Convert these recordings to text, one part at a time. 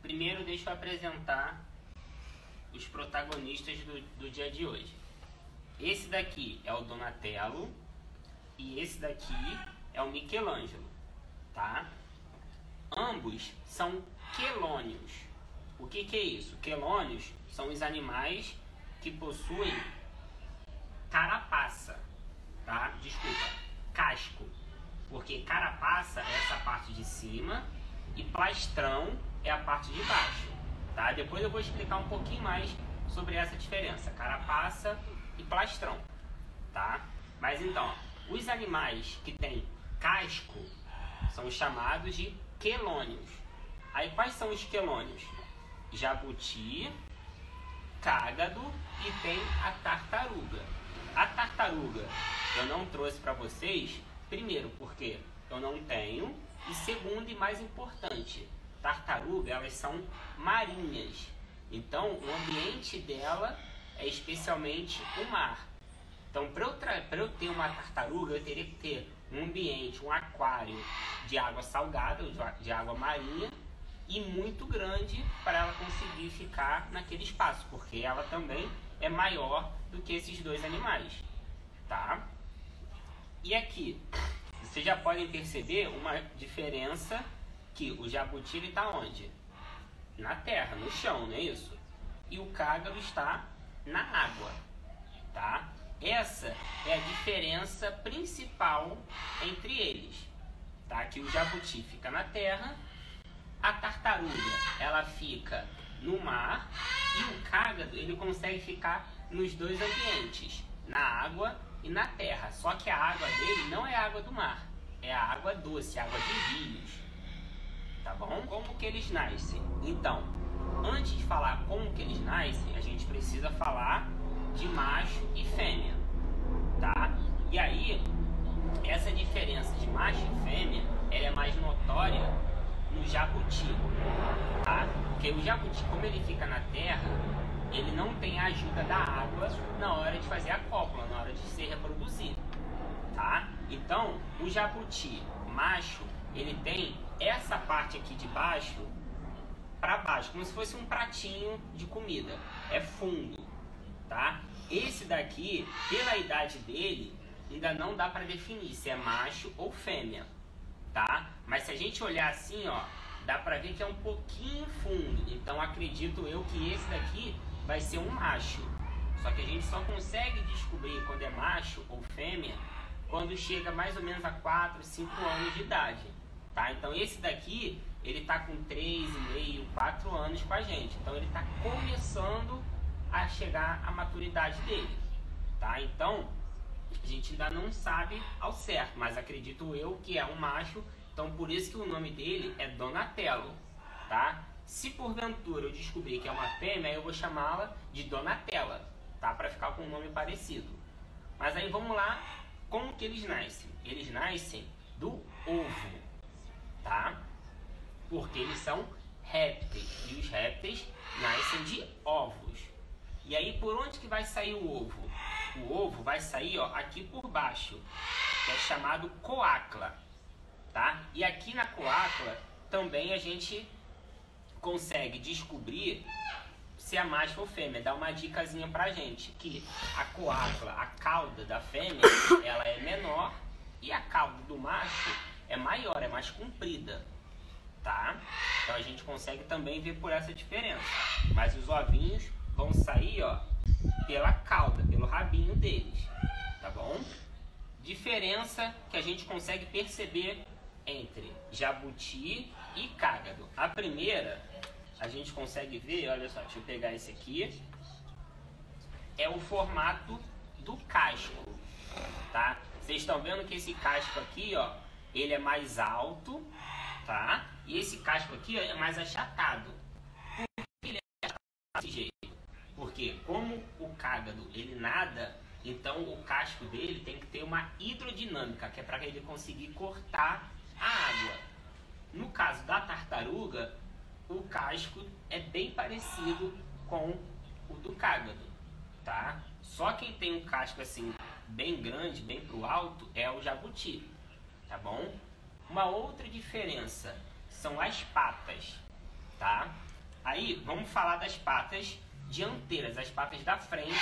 Primeiro deixa eu apresentar os protagonistas do dia de hoje. Esse daqui é o Donatello e esse daqui é o Michelangelo, tá? Ambos são quelônios. O que é isso? Quelônios são os animais que possuem carapaça, tá? Desculpa, casco. Porque carapaça é essa parte de cima e plastrão é a parte de baixo, tá? Depois eu vou explicar um pouquinho mais sobre essa diferença, carapaça e plastrão, tá? Mas então, os animais que têm casco são chamados de quelônios. Aí quais são os quelônios? Jabuti, cágado e tem a tartaruga. A tartaruga eu não trouxe para vocês, primeiro porque eu não tenho, e segundo e mais importante, tartaruga elas são marinhas. Então o ambiente dela é especialmente o mar. Então para eu ter uma tartaruga eu teria que ter um ambiente, um aquário de água salgada, de água marinha, e muito grande para ela conseguir ficar naquele espaço, porque ela também é maior do que esses dois animais, tá? E aqui, vocês já podem perceber uma diferença, que o jabuti ele está onde? Na terra, no chão, não é isso? E o cágado está na água, tá? Essa é a diferença principal entre eles, tá? Que o jabuti fica na terra, a tartaruga ela fica no mar e o cágado ele consegue ficar nos dois ambientes, na água e na terra. Só que a água dele não é a água do mar, é a água doce, água de rios, tá bom? Como que eles nascem? Então, antes de falar como que eles nascem, a gente precisa falar de macho e fêmea, tá? E aí, essa diferença de macho e fêmea, ela é mais notória no jabuti, tá? Porque o jabuti, como ele fica na terra, ele não tem a ajuda da água na hora de fazer a cópula, na hora de se reproduzir, tá? Então, o jabuti macho, ele tem essa parte aqui de baixo para baixo, como se fosse um pratinho de comida, é fundo, tá? Esse daqui, pela idade dele, ainda não dá para definir se é macho ou fêmea, tá? Mas se a gente olhar assim, ó, dá pra ver que é um pouquinho fundo. Então acredito eu que esse daqui vai ser um macho. Só que a gente só consegue descobrir quando é macho ou fêmea quando chega mais ou menos a 4, 5 anos de idade, tá? Então esse daqui, ele tá com 3,5, 4 anos com a gente. Então ele tá começando a chegar à maturidade dele, tá? Então a gente ainda não sabe ao certo, mas acredito eu que é um macho, então por isso que o nome dele é Donatello, tá? Se porventura eu descobrir que é uma fêmea, eu vou chamá-la de Donatella, tá? Para ficar com um nome parecido. Mas aí vamos lá, como que eles nascem? Eles nascem do ovo, tá? Porque eles são répteis, e os répteis nascem de ovos. E aí por onde que vai sair o ovo? O ovo vai sair, ó, aqui por baixo, que é chamado coácula, tá? E aqui na coácula também a gente consegue descobrir se é macho ou fêmea. Dá uma dicasinha pra gente, que a coácula, a cauda da fêmea, ela é menor e a cauda do macho é maior, é mais comprida, tá? Então a gente consegue também ver por essa diferença. Mas os ovinhos vão sair, ó, pela cauda, pelo rabinho deles, tá bom? Diferença que a gente consegue perceber entre jabuti e cágado. A primeira, a gente consegue ver, olha só, deixa eu pegar esse aqui, é o formato do casco, tá? Vocês estão vendo que esse casco aqui, ó, ele é mais alto, tá? E esse casco aqui, ó, é mais achatado. Por que ele é achatado desse jeito? Porque como o cágado ele nada, então o casco dele tem que ter uma hidrodinâmica, que é para ele conseguir cortar a água. No caso da tartaruga, o casco é bem parecido com o do cágado, tá? Só quem tem um casco assim bem grande, bem pro alto, é o jabuti, tá bom? Uma outra diferença são as patas, tá? Aí, vamos falar das patas dianteiras, as patas da frente,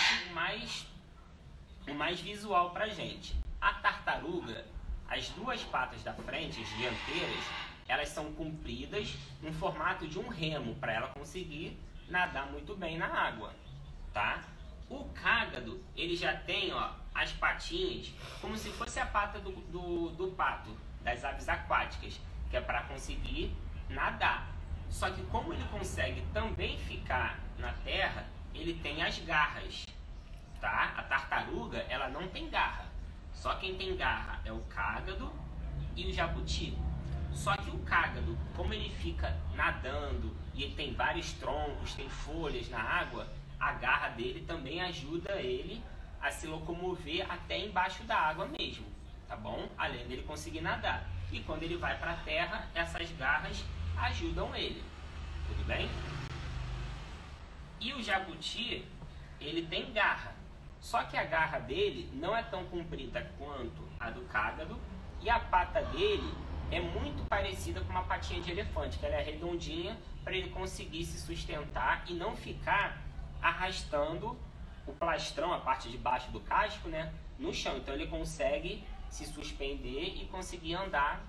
o mais visual pra gente. A tartaruga, as duas patas da frente, as dianteiras, elas são compridas no formato de um remo, para ela conseguir nadar muito bem na água, tá? O cágado, ele já tem, ó, as patinhas como se fosse a pata do pato, das aves aquáticas, que é para conseguir nadar. Só que como ele consegue também ficar na terra, ele tem as garras, tá? A tartaruga, ela não tem garra. Só quem tem garra é o cágado e o jabuti. Só que o cágado, como ele fica nadando e ele tem vários troncos, tem folhas na água, a garra dele também ajuda ele a se locomover até embaixo da água mesmo, tá bom? Além dele conseguir nadar. E quando ele vai para a terra, essas garras ajudam ele, tudo bem? E o jabuti, ele tem garra, só que a garra dele não é tão comprida quanto a do cágado e a pata dele é muito parecida com uma patinha de elefante, que ela é redondinha para ele conseguir se sustentar e não ficar arrastando o plastrão, a parte de baixo do casco, né, no chão. Então ele consegue se suspender e conseguir andar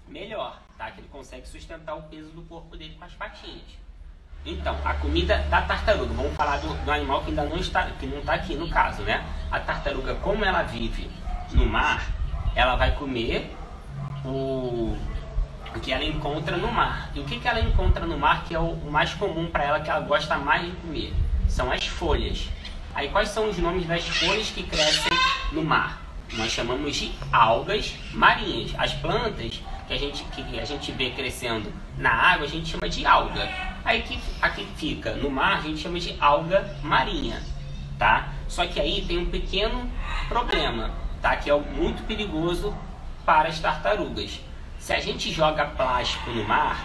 melhor, tá? Que ele consegue sustentar o peso do corpo dele com as patinhas. Então, a comida da tartaruga, vamos falar do animal que ainda não está, que não está aqui no caso, né? A tartaruga, como ela vive no mar, ela vai comer o que ela encontra no mar. E o que ela encontra no mar que é o mais comum para ela, que ela gosta mais de comer? São as folhas. Aí quais são os nomes das folhas que crescem no mar? Nós chamamos de algas marinhas. As plantas que a gente vê crescendo na água, a gente chama de alga. Aí aqui fica no mar, a gente chama de alga marinha, tá? Só que aí tem um pequeno problema, tá? Que é muito perigoso para as tartarugas. Se a gente joga plástico no mar,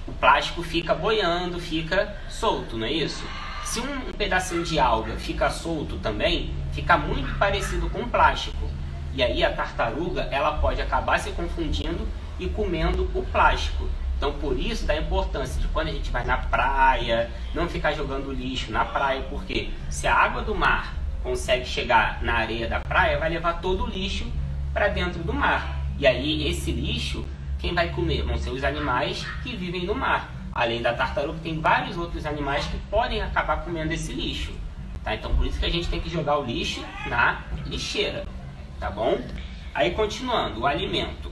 o plástico fica boiando, fica solto, não é isso? Se um pedacinho de alga fica solto também, fica muito parecido com plástico. E aí a tartaruga, ela pode acabar se confundindo e comendo o plástico. Então por isso da importância de quando a gente vai na praia, não ficar jogando lixo na praia, porque se a água do mar consegue chegar na areia da praia, vai levar todo o lixo para dentro do mar. E aí esse lixo, quem vai comer? Vão ser os animais que vivem no mar. Além da tartaruga, tem vários outros animais que podem acabar comendo esse lixo, tá? Então por isso que a gente tem que jogar o lixo na lixeira, tá bom? Aí continuando, o alimento.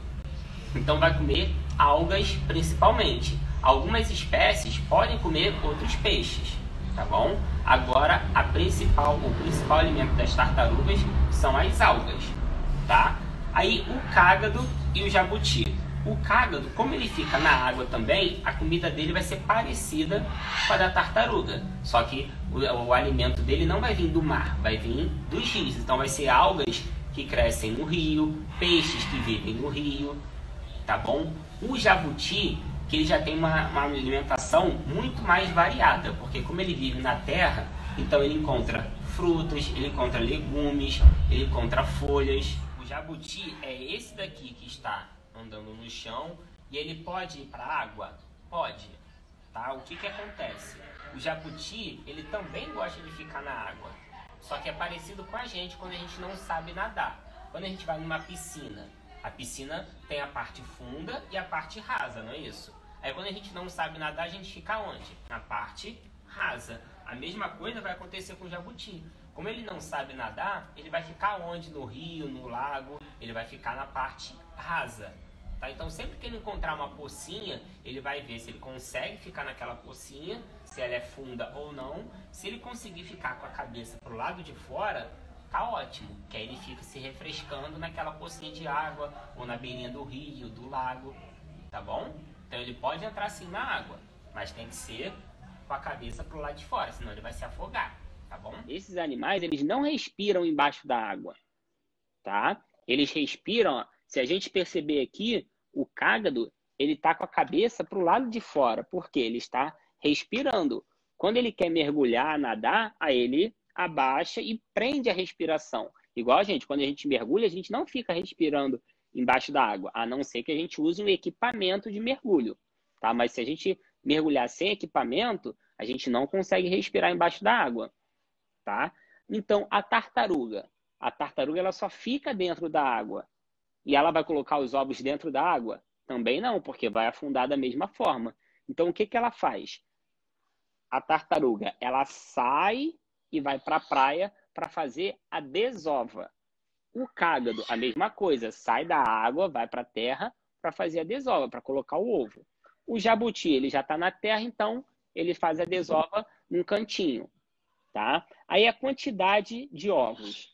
Então vai comer algas principalmente. Algumas espécies podem comer outros peixes, tá bom? Agora o principal alimento das tartarugas são as algas, tá? Aí o cágado e o jabuti. O cágado, como ele fica na água também, a comida dele vai ser parecida com a da tartaruga. Só que o alimento dele não vai vir do mar, vai vir dos rios. Então vai ser algas que crescem no rio, peixes que vivem no rio, tá bom? O jabuti, que ele já tem uma alimentação muito mais variada, porque como ele vive na terra, então ele encontra frutas, ele encontra legumes, ele encontra folhas. O jabuti é esse daqui que está andando no chão e ele pode ir para a água? Pode, tá? O que acontece? O jabuti, ele também gosta de ficar na água, só que é parecido com a gente quando a gente não sabe nadar. Quando a gente vai numa piscina, a piscina tem a parte funda e a parte rasa, não é isso? Aí quando a gente não sabe nadar, a gente fica onde? Na parte rasa. A mesma coisa vai acontecer com o jabuti. Como ele não sabe nadar, ele vai ficar onde? No rio, no lago, ele vai ficar na parte rasa. Tá? Então sempre que ele encontrar uma pocinha, ele vai ver se ele consegue ficar naquela pocinha, se ela é funda ou não. Se ele conseguir ficar com a cabeça pro lado de fora, tá ótimo, que aí ele fica se refrescando naquela pocinha de água, ou na beirinha do rio, do lago, tá bom? Então ele pode entrar sim na água, mas tem que ser com a cabeça pro lado de fora, senão ele vai se afogar, tá bom? Esses animais, eles não respiram embaixo da água, tá? Eles respiram, ó, se a gente perceber aqui, o cágado, ele tá com a cabeça pro lado de fora, porque ele está respirando. Quando ele quer mergulhar, nadar, aí ele abaixa e prende a respiração. Igual a gente, quando a gente mergulha, a gente não fica respirando embaixo da água, a não ser que a gente use um equipamento de mergulho, tá? Mas se a gente mergulhar sem equipamento, a gente não consegue respirar embaixo da água, tá? Então, a tartaruga ela só fica dentro da água e ela vai colocar os ovos dentro da água? Também não, porque vai afundar da mesma forma. Então, o que que ela faz? A tartaruga, ela sai e vai para a praia para fazer a desova. O cágado, a mesma coisa, sai da água, vai para a terra para fazer a desova, para colocar o ovo. O jabuti, ele já está na terra, então ele faz a desova num cantinho, tá? Aí a quantidade de ovos.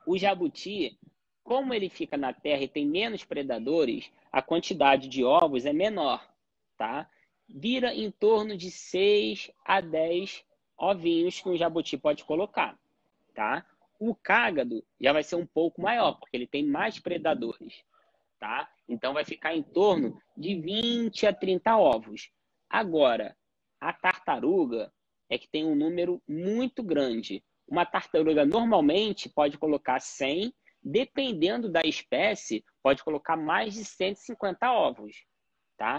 O jabuti, como ele fica na terra e tem menos predadores, a quantidade de ovos é menor, tá? Vira em torno de 6 a 10 ovinhos que um jabuti pode colocar, tá? O cágado já vai ser um pouco maior, porque ele tem mais predadores, tá? Então vai ficar em torno de 20 a 30 ovos. Agora, a tartaruga é que tem um número muito grande. Uma tartaruga normalmente pode colocar 100, dependendo da espécie, pode colocar mais de 150 ovos, tá?